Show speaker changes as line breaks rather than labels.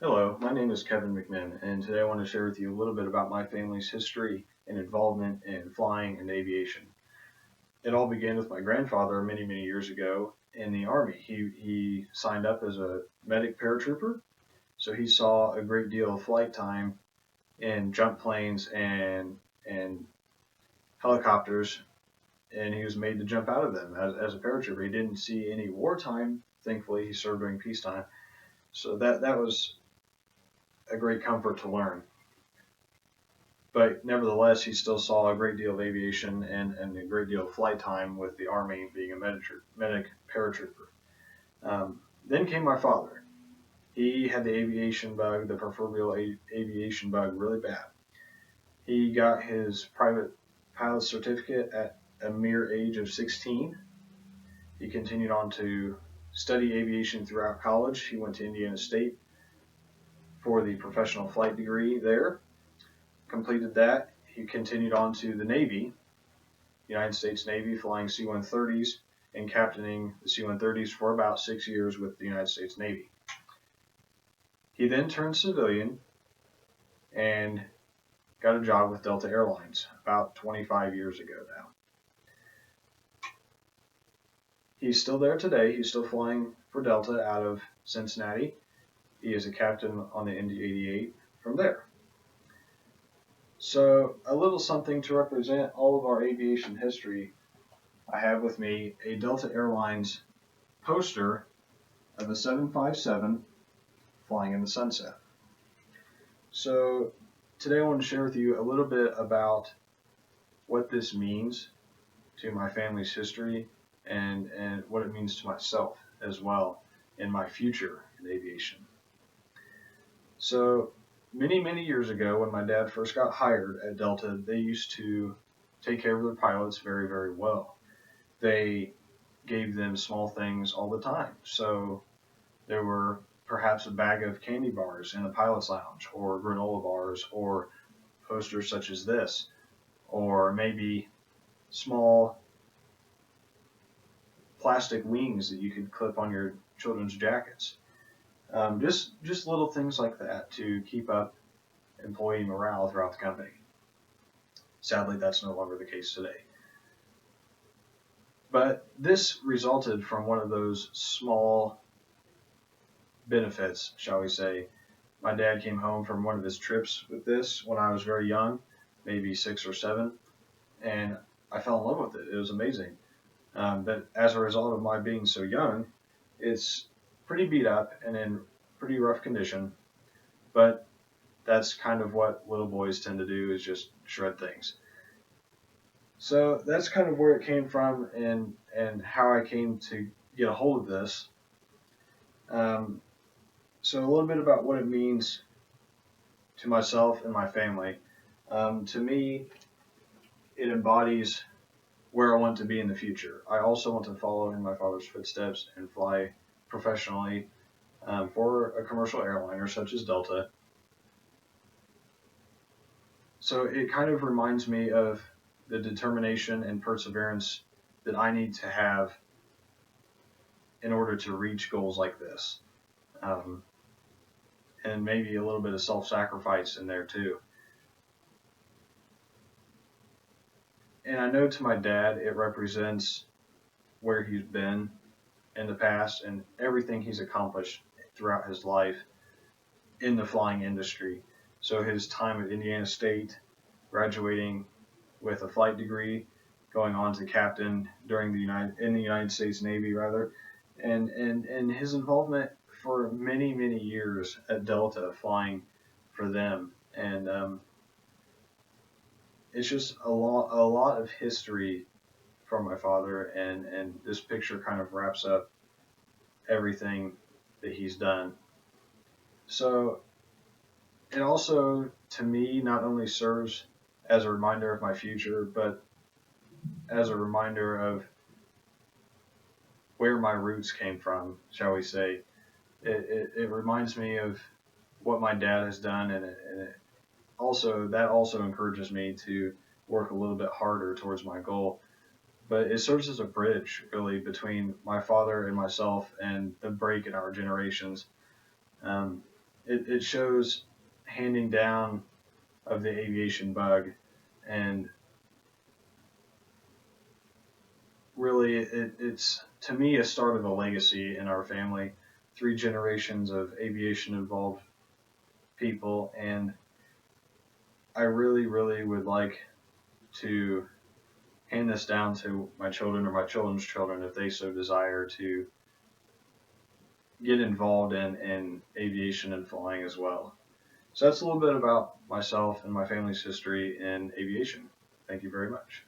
Hello, my name is Kevin McMinn, and today I want to share with you a little bit about my family's history and involvement in flying and aviation. It all began with my grandfather many, many years ago in the Army. He signed up as a medic paratrooper, so he saw a great deal of flight time in jump planes and helicopters, and he was made to jump out of them as a paratrooper. He didn't see any wartime, thankfully. He served during peacetime, so that was a great comfort to learn. But nevertheless, he still saw a great deal of aviation and a great deal of flight time with the Army being a medic paratrooper. Then came my father. He had the aviation bug, the proverbial aviation bug, really bad. He got his private pilot certificate at a mere age of 16. He continued on to study aviation throughout college. He went to Indiana State for the professional flight degree there, completed that. He continued on to the Navy, United States Navy, flying C-130s and captaining the C-130s for about 6 years with the United States Navy. He then turned civilian and got a job with Delta Airlines about 25 years ago now. He's still there today. He's still flying for Delta out of Cincinnati. He is a captain on the Indy 88 from there. So a little something to represent all of our aviation history. I have with me a Delta Airlines poster of a 757 flying in the sunset. So today I want to share with you a little bit about what this means to my family's history and what it means to myself as well in my future in aviation. So many years ago, when my dad first got hired at Delta, they used to take care of their pilots very well. They gave them small things all the time. So there were perhaps a bag of candy bars in the pilot's lounge, or granola bars, or posters such as this, or maybe small plastic wings that you could clip on your children's jackets. Just little things like that to keep up employee morale throughout the company. Sadly, that's no longer the case today. But this resulted from one of those small benefits, shall we say. My dad came home from one of his trips with this when I was very young, maybe 6 or 7, and I fell in love with it. It was amazing. But as a result of my being so young, it's pretty beat up and in pretty rough condition. But that's kind of what little boys tend to do, is just shred things. So that's kind of where it came from and how I came to get a hold of this. So a little bit about what it means to myself and my family. To me, it embodies where I want to be in the future. I also want to follow in my father's footsteps and fly professionally for a commercial airliner such as Delta. So it kind of reminds me of the determination and perseverance that I need to have in order to reach goals like this. And maybe a little bit of self-sacrifice in there too. And I know to my dad, it represents where he's been in the past and everything he's accomplished throughout his life in the flying industry. So his time at Indiana State, graduating with a flight degree, going on to captain during the United States Navy and his involvement for many years at Delta, flying for them, and it's just a lot of history from my father, and this picture kind of wraps up everything that he's done. So it also, to me, not only serves as a reminder of my future, but as a reminder of where my roots came from, shall we say. It reminds me of what my dad has done, and it also encourages me to work a little bit harder towards my goal. But it serves as a bridge, really, between my father and myself and the break in our generations. it shows handing down of the aviation bug, and really it's to me a start of a legacy in our family. 3 generations of aviation involved people, and I really, really would like to hand this down to my children or my children's children if they so desire to get involved in aviation and flying as well. So that's a little bit about myself and my family's history in aviation. Thank you very much.